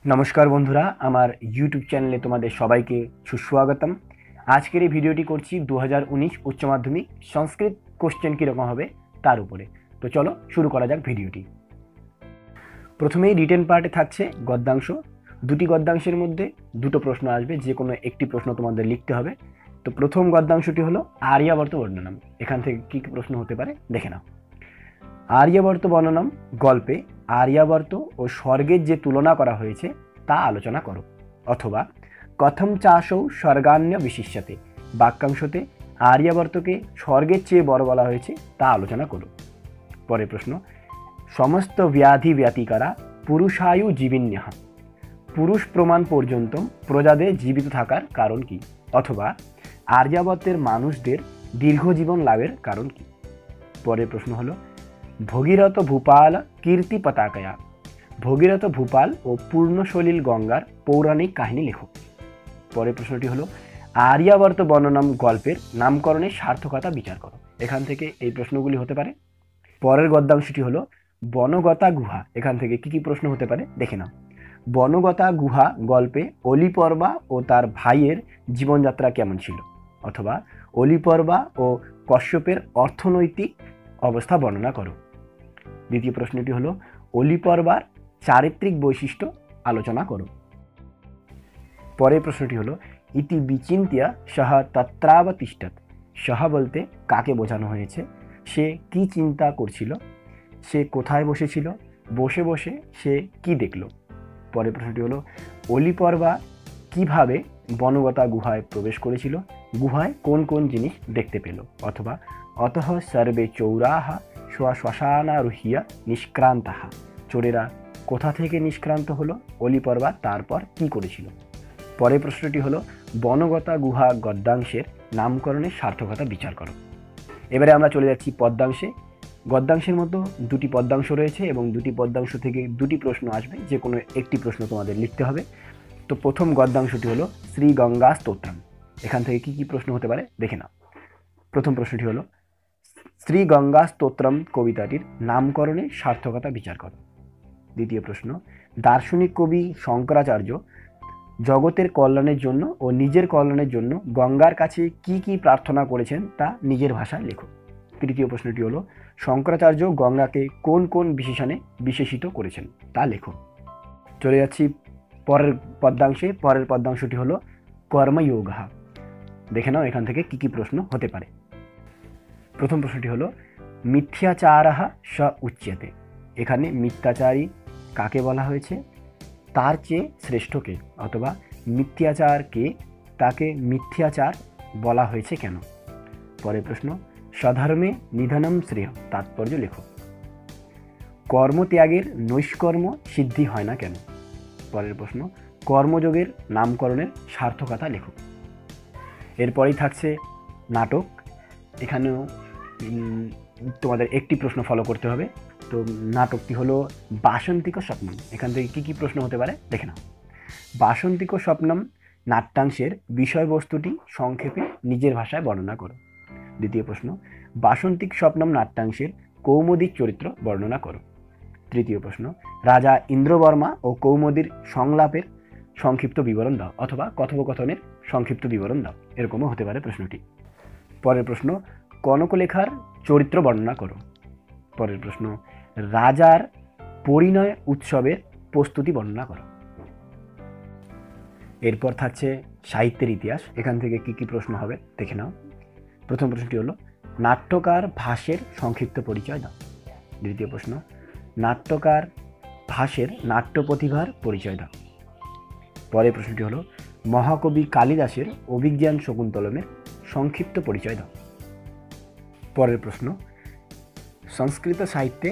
নমস্কার বন্ধুরা, আমার ইউটিউব চ্যানেলে তোমাদের সবাইকে সুস্বাগতম। আজকের এই ভিডিওটি করছি 2019 উচ্চ মাধ্যমিক সংস্কৃত কোশ্চেন কীরকম হবে তার উপরে। তো চলো শুরু করা যাক ভিডিওটি। প্রথমেই রিটেন পার্টে থাকছে গদ্যাংশ। দুটি গদ্যাংশের মধ্যে দুটো প্রশ্ন আসবে, যে কোনো একটি প্রশ্ন তোমাদের লিখতে হবে। তো প্রথম গদ্যাংশটি হলো আর্যাবর্ত বর্ণনম। এখান থেকে কী কী প্রশ্ন হতে পারে দেখে নাও। আর্যাবর্ত বর্ণনম গল্পে আর্যাবর্ত ও স্বর্গের যে তুলনা করা হয়েছে তা আলোচনা করো। অথবা কথম চাষৌ স্বর্গান্য বিশিষ্যতে, বাক্যাংশতে আর্যাবর্তকে স্বর্গের চেয়ে বড় বলা হয়েছে তা আলোচনা করো। পরের প্রশ্ন, সমস্ত ব্যাধি ব্যতিকারা পুরুষায়ু জীবিন্যঃ, পুরুষ প্রমাণ পর্যন্ত প্রজাদের জীবিত থাকার কারণ কি? অথবা আর্যাবর্তের মানুষদের দীর্ঘজীবন লাভের কারণ কি? পরের প্রশ্ন হলো ভগীরথ ভূপাল কীর্তি পতাকায়া, ভগীরথ ভূপাল ও পূর্ণসলিল গঙ্গার পৌরাণিক কাহিনী লেখো। পরের প্রশ্নটি হলো আর্যাবর্ত বর্ণনম গল্পের নামকরণের সার্থকতা বিচার করো। এখান থেকে এই প্রশ্নগুলি হতে পারে। পরের গদ্যাংশটি হলো বনগতা গুহা। এখান থেকে কি কি প্রশ্ন হতে পারে দেখে নাও। বনগতা গুহা গল্পে অলিপর্বা ও তার ভাইয়ের জীবনযাত্রা কেমন ছিল? অথবা অলিপর্বা ও কশ্যপের অর্থনৈতিক অবস্থা বর্ণনা করো। দ্বিতীয় প্রশ্নটি হলো অলিপর্বার চারিত্রিক বৈশিষ্ট্য আলোচনা করো। পরের প্রশ্নটি হলো ইতি বিচিন্তিয়া সহ তত্রাবতিষ্ঠৎ, সহ বলতে কাকে বোঝানো হয়েছে, সে কি চিন্তা করছিল, সে কোথায় বসেছিল, বসে বসে সে কি দেখল। পরের প্রশ্নটি হলো অলিপর্বা কিভাবে বনগতা গুহায় প্রবেশ করেছিল, গুহায় কোন কোন জিনিস দেখতে পেল। অথবা অতঃ সর্বে চৌরাহা শ্মশানারুহ্য নিষ্ক্রান্তাহা, চোরেরা কোথা থেকে নিষ্ক্রান্ত হলো, অলিপর্বা তারপর কি করেছিল। পরের প্রশ্নটি হলো বনগতা গুহা গদ্যাংশের নামকরণের সার্থকতা বিচার করো। এবারে আমরা চলে যাচ্ছি পদ্যাংশে। গদ্যাংশের মতো দুটি পদ্যাংশ রয়েছে এবং দুটি পদ্যাংশ থেকে দুটি প্রশ্ন আসবে, যে কোনো একটি প্রশ্ন তোমাদের লিখতে হবে। তো প্রথম গদ্যাংশটি হলো শ্রী গঙ্গা স্তোত্রম। এখান থেকে কি কি প্রশ্ন হতে পারে দেখে নাও। প্রথম প্রশ্নটি হলো শ্রী গঙ্গা স্তোত্রম কবিতাটির নামকরণে সার্থকতা বিচার করো। দ্বিতীয় প্রশ্ন, দার্শনিক কবি শঙ্করাচার্য জগতের কল্যাণের জন্য ও নিজের কল্যাণের জন্য গঙ্গার কাছে কি কি প্রার্থনা করেছেন তা নিজের ভাষায় লেখো। তৃতীয় প্রশ্নটি হলো শঙ্করাচার্য গঙ্গাকে কোন কোন বিশেষণে বিশেষিত করেছেন তা লেখো। চলে যাচ্ছি পরের পদ্যাংশে। পরের পদ্যাংশটি হলো কর্মযোগঃ। দেখে নাও এখান থেকে কি কি প্রশ্ন হতে পারে। প্রথম প্রশ্নটি হলো মিথ্যাচারঃ স উচ্যতে। এখানে মিথ্যাচারী কাকে বলা হয়েছে, তার চেয়ে শ্রেষ্ঠকে। অথবা মিথ্যাচারকে, তাকে মিথ্যাচার বলা হয়েছে কেন। পরের প্রশ্ন স্বধর্মে নিধনম শ্রেয়, তাৎপর্য লেখো। কর্মত্যাগের নৈষ্কর্ম সিদ্ধি হয় না কেন। পরের প্রশ্ন কর্মযোগের নামকরণের সার্থকতা লেখো। এরপরেই থাকছে নাটক। এখানেও তোমাদের একটি প্রশ্ন ফলো করতে হবে। তো নাটকটি হলো বাসন্তিক স্বপ্নম। এখান থেকে কি কি প্রশ্ন হতে পারে দেখে নাও। বাসন্তিক স্বপ্নম নাট্যাংশের বিষয়বস্তুটি সংক্ষেপে নিজের ভাষায় বর্ণনা করো। দ্বিতীয় প্রশ্ন বাসন্তিক স্বপ্নম নাট্যাংশের কৌমুদিক চরিত্র বর্ণনা করো। তৃতীয় প্রশ্ন রাজা ইন্দ্রবর্মা ও কৌমুদীর সংলাপের সংক্ষিপ্ত বিবরণ দাও, অথবা কথোপকথনের সংক্ষিপ্ত বিবরণ দাও, এরকমও হতে পারে প্রশ্নটি। পরের প্রশ্ন কনকলেখার চরিত্র বর্ণনা করো। পরের প্রশ্ন রাজার পরিণয় উৎসবের প্রস্তুতি বর্ণনা করো। এরপর থাকছে সাহিত্যের ইতিহাস। এখান থেকে কি কি প্রশ্ন হবে দেখে নাও। প্রথম প্রশ্নটি হলো নাট্যকার ভাসের সংক্ষিপ্ত পরিচয় দাও। দ্বিতীয় প্রশ্ন নাট্যকার ভাসের নাট্য প্রতিভার পরিচয় দাও। পরের প্রশ্নটি হলো মহাকবি কালিদাসের অভিজ্ঞান শকুন্তলমের সংক্ষিপ্ত পরিচয় দাও। পরের প্রশ্ন সংস্কৃত সাহিত্যে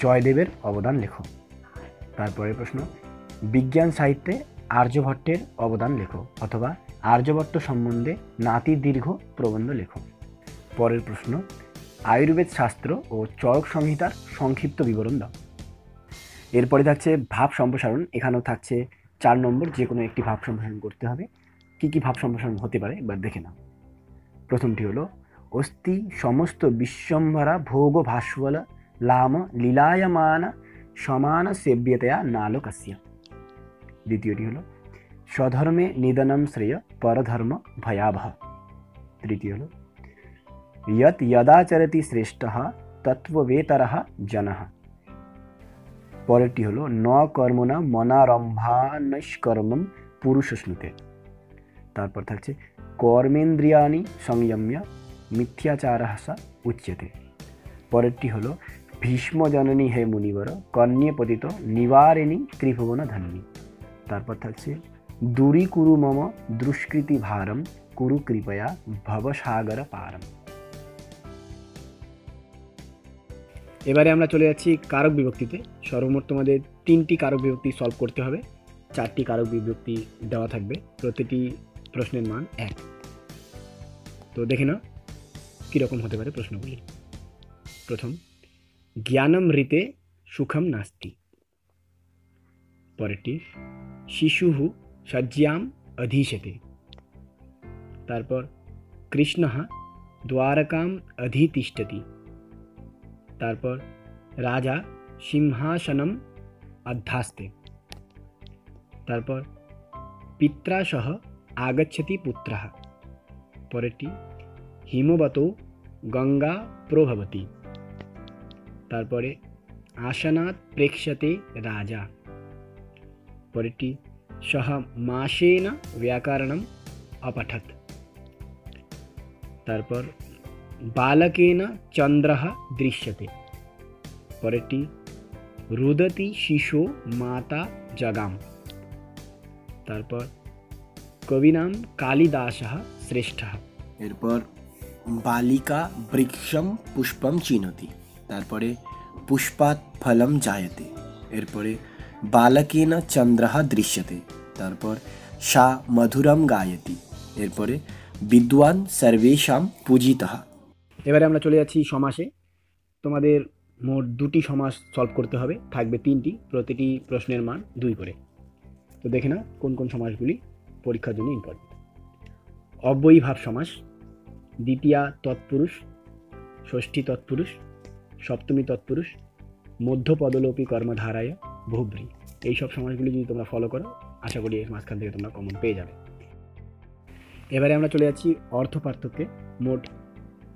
জয়দেবের অবদান লেখো। তারপরের প্রশ্ন বিজ্ঞান সাহিত্যে আর্যভট্টের অবদান লেখো, অথবা আর্যভট্ট সম্বন্ধে নাতি দীর্ঘ প্রবন্ধ লেখো। পরের প্রশ্ন আয়ুর্বেদ শাস্ত্র ও চরক সংহিতার সংক্ষিপ্ত বিবরণ দাও। এরপরে থাকছে ভাব সম্প্রসারণ। এখানেও থাকছে 4 নম্বর, যে কোনো একটি ভাব সম্প্রসারণ করতে হবে। কি কি ভাব সম্প্রসারণ হতে পারে এবার দেখে নাও। প্রথমটি হলো অস্তি সমস্ত বিশ্বম্ভরা ভোগ ভাস্বলা लाम लीलायमान समान सेव्यतया नालोकस्य। द्वितीयটি हलो स्वधर्मे निधनं श्रेय परधर्म भयावह। तृतीय हलो यत् यदाचरति श्रेष्ठः तत्त्ववेतरः जनः। परेरटी हलो न कर्मणा मनारम्भान्नैष्कर्मं पुरुषश्नुते। तारपर थाकছে कर्मेन्द्रियाणि संयम्य मिथ्याचारः स उच्यते। परेरटी हलो भीष्म जननी हे मुनिवर कन्ये पतित निवारिणी त्रिभुवन धन्वी। तारपर थाकছে दूरी कुरु मम दुष्कृति भारम कुरु कृपया भवसागर पारम। এবারে আমরা চলে যাচ্ছি কারক বিভক্তিতে। সর্বমোট তোমাদের 3টি কারক বিভক্তি সলভ করতে হবে। 4টি কারক বিভক্তি দেওয়া থাকবে, প্রতিটি প্রশ্নের মান 1। তো দেখে নাও কীরকম হতে পারে প্রশ্নগুলি। প্রথম, জ্ঞানম ঋতে সুখম নাস্তি। পরেরটি, শিশুः শয্যাম অধীশতে। তারপর, কৃষ্ণः দ্বারকাম অধিতিষ্ঠতি। তারপর, রাজা সিংহাসনম আধ্যাস্তে। তারপর, পিত্রা সহ আগচ্ছতি পুত্রः। পরেরটি, হিমবতৌ গঙ্গা প্রভবতি। তারপরে, আসনাৎ প্রেক্ষ্যতে রাজা। পরেরটি, সহ মাসেন ব্যাকরণম अपठत्। তারপর, बालकेन चंद्रः दृश्यते। परेरटी, रुदति शिशो माता जगाम। तारपर, कविनाम कालिदासः श्रेष्ठः। एरपर, बालिका वृक्षम पुष्पम चिनोति। तारपरे, पुष्पात् फलम जायते। एरपरे, बालकेन चंद्रः दृश्यते। तारपर, सा मधुरम गायति। एरपरे, विद्वान सर्वेषां पूजितः। এবারে আমরা চলে যাচ্ছি সমাসে। তোমাদের মোট 2টি সমাস সলভ করতে হবে, থাকবে 3টি, প্রতিটি প্রশ্নের মান 2 করে। তো দেখে নাও কোন কোন সমাসগুলি পরীক্ষার জন্য ইম্পর্টেন্ট। অব্যয়ীভাব সমাস, দ্বিতীয়া তৎপুরুষ, ষষ্ঠী তৎপুরুষ, সপ্তমী তৎপুরুষ, মধ্যপদলোপী কর্মধারায় বহুব্রী। এই সব সমাসগুলি যদি তোমরা ফলো করো, আশা করি এর মাঝখান থেকে তোমরা কমন পেয়ে যাবে। এবারে আমরা চলে যাচ্ছি অর্থ পার্থক্যে। মোট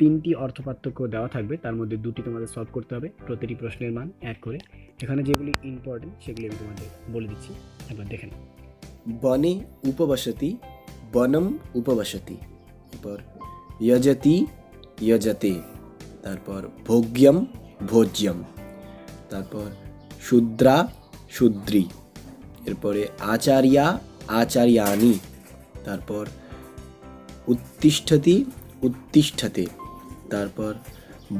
3টি অর্থ পার্থক্য দেওয়া থাকবে, তার মধ্যে 2টি তোমাদের সলভ করতে হবে, প্রতিটি প্রশ্নের মান 1 করে। এখানে যেগুলি ইম্পর্টেন্ট সেগুলি আমি তোমাদের বলে দিচ্ছি, একবার দেখে নাও। বনে উপবসতি বনম উপবসতি। তারপর যজতি যজতে। তারপর ভোগ্যম ভোজ্যম। তারপর শূদ্রা শূদ্রী। এরপরে আচার্যা আচার্যানি। তারপর উত্তিষ্ঠতি উত্তিষ্ঠতে। তারপর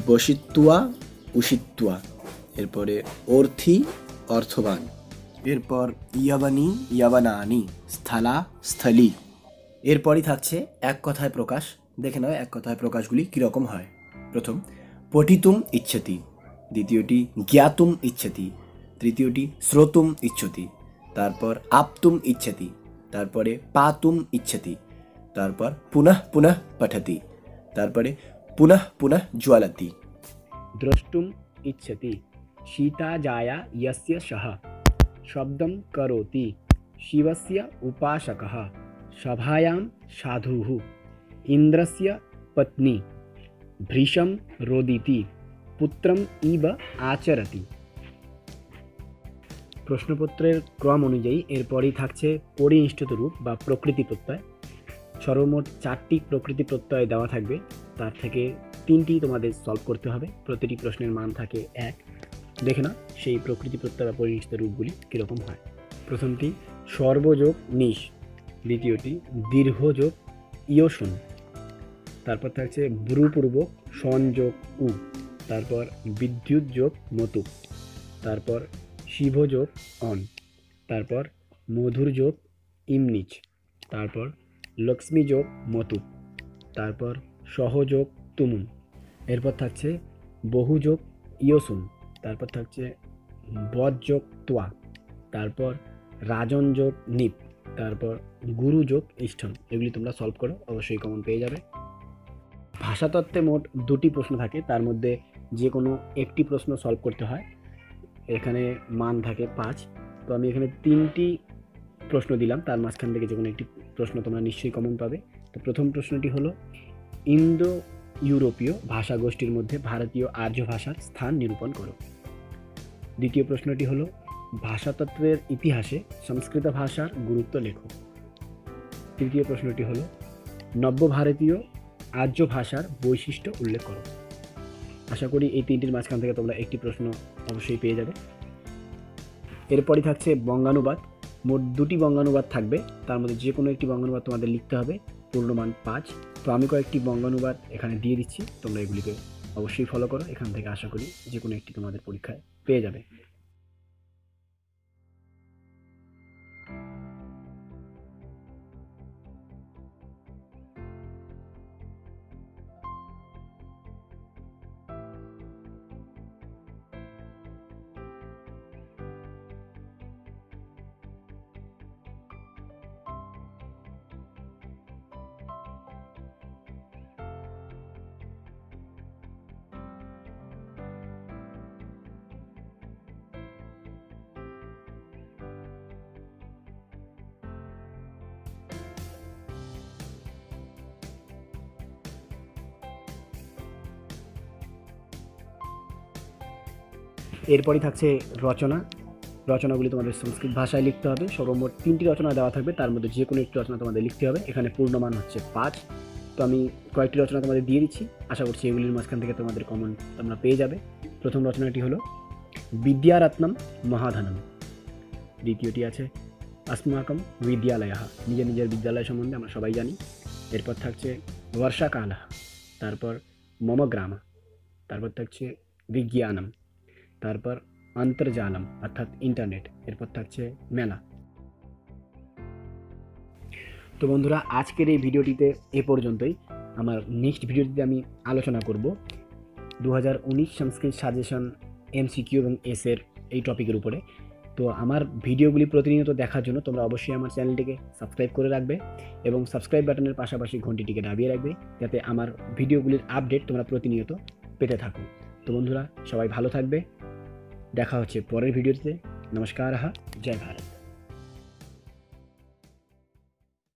বসিত্বা উষিত্বা। এরপরে অর্থী অর্থবান। এরপর ইয়বনী ইয়বনানি, স্থলা স্থলী। এরপরই থাকছে এক কথায় প্রকাশ। দেখে নাও এক কথায় প্রকাশগুলি কীরকম হয়। প্রথম, পঠিতুম ইচ্ছতি। দ্বিতীয়টি, জ্ঞাতুম ইচ্ছতি। তৃতীয়টি, শ্রোতুম ইচ্ছতি। তারপর আপ্তুম ইচ্ছতি। তারপরে পাতুম ইচ্ছতি। তারপর পুনঃ পুনঃ পঠতি। তারপরে পুনঃ পুনঃ জ্বলতি। দ্রষ্টুম ইচ্ছতি সীতা জায়া यस्य सः शब्दं करोति शिवस्य उपासकः सभायां साधुः इन्द्रस्य पत्नी भृशं रोदिति पुत्रम इव आचरति। প্রশ্নপত্রের ক্রম অনুযায়ী এরপরই থাকছে পরিনিষ্ঠিত রূপ বা প্রকৃতি প্রত্যয়। সর্বমোট 4টি প্রকৃতি প্রত্যয় দেওয়া থাকবে, তার থেকে 3টি তোমাদের সলভ করতে হবে, প্রতিটি প্রশ্নের মান থাকে 1। দেখে না সেই প্রকৃতি প্রত্যয় বা পরিনিষ্ঠিত রূপগুলি কীরকম হয়। প্রথমটি সর্বযোগ নিশ, দ্বিতীয়টি দীর্ঘযোগ ইয়সুন, তারপর থাকছে ব্রুপূর্বক সংযোগ উ, তারপর বিদ্যুৎ যোগ মতু, তারপর শিভযোগ অন, তারপর মধুর যোগ ইমনিচ, তারপর লক্ষ্মী যোগ মতু, তারপর সহযোগ তুমুন। এরপর থাকছে বহুযোগ ইয়সুন, তারপর থাকছে বদযোগ তোয়া, তারপর রাজন যোগ নিপ, তারপর গুরু যোগ ইষ্ঠন। এগুলি তোমরা সলভ করো, অবশ্যই কমন পেয়ে যাবে। ভাষাতত্ত্বে মোট 2টি প্রশ্ন থাকে, তার মধ্যে যে কোনো একটি প্রশ্ন সলভ করতে হয়। এখানে মান থাকে 5। তো আমি এখানে 3টি প্রশ্ন দিলাম, তার মাঝখান থেকে যে কোনো একটি প্রশ্ন তোমরা নিশ্চয়ই কমন পাবে। তো প্রথম প্রশ্নটি হলো, ইন্দো ইউরোপীয় ভাষা গোষ্ঠীর মধ্যে ভারতীয় আর্য ভাষার স্থান নিরূপণ করো। দ্বিতীয় প্রশ্নটি হলো, ভাষাতত্ত্বের ইতিহাসে সংস্কৃত ভাষার গুরুত্ব লেখো। তৃতীয় প্রশ্নটি হলো, নব্য ভারতীয় আর্য ভাষার বৈশিষ্ট্য উল্লেখ করো। আশা করি এই 3টির মাঝখান থেকে তোমরা একটি প্রশ্ন অবশ্যই পেয়ে যাবে। এরপরই থাকছে বঙ্গানুবাদ। মোট 2টি বঙ্গানুবাদ থাকবে, তার মধ্যে যে কোনো একটি বঙ্গানুবাদ তোমাদের লিখতে হবে, পূর্ণমান 5। তো আমি কয়েকটি বঙ্গানুবাদ এখানে দিয়ে দিচ্ছি, তোমরা এগুলিকে অবশ্যই ফলো করো। এখান থেকে আশা করি যে কোনো একটি তোমাদের পরীক্ষায় পেয়ে যাবে। এরপরই থাকছে রচনা। রচনাগুলি তোমাদের সংস্কৃত ভাষায় লিখতে হবে। সর্বমোট 3টি রচনা দেওয়া থাকবে, তার মধ্যে যে কোনো একটি রচনা তোমাদের লিখতে হবে। এখানে পূর্ণমান হচ্ছে 5। তো আমি কয়েকটি রচনা তোমাদের দিয়ে দিচ্ছি, আশা করছি এগুলির মাঝখান থেকে তোমাদের কমন তোমরা পেয়ে যাবে। প্রথম রচনাটি হলো বিদ্যারত্নম মহাধনম। দ্বিতীয়টি আছে अस्माकं বিদ্যালয়ः, নিজের নিজের বিদ্যালয় সম্বন্ধে আমরা সবাই জানি। এরপর থাকছে বর্ষাকালः, তারপর মম গ্রাম, তারপর থাকছে বিজ্ঞানম, তারপর অন্তর্জালম অর্থাৎ ইন্টারনেট, এরপর থাকছে মেলা। তো বন্ধুরা, আজকের এই ভিডিওটিতে এ পর্যন্তই। আমার নেক্সট ভিডিওটিতে আমি আলোচনা করব 2019 সংস্কৃত সাজেশন MCQ এবং এসের এই টপিকের উপরে। তো আমার ভিডিওগুলি প্রতিনিয়ত দেখার জন্য তোমরা অবশ্যই আমার চ্যানেলটিকে সাবস্ক্রাইব করে রাখবে এবং সাবস্ক্রাইব বাটনের পাশাপাশি ঘন্টিটিকে দাবিয়ে রাখবে, যাতে আমার ভিডিওগুলির আপডেট তোমরা প্রতিনিয়ত পেতে থাকো। তো বন্ধুরা, সবাই ভালো থাকবে, দেখা হচ্ছে পরের ভিডিওতে। নমস্কার, জয় ভারত।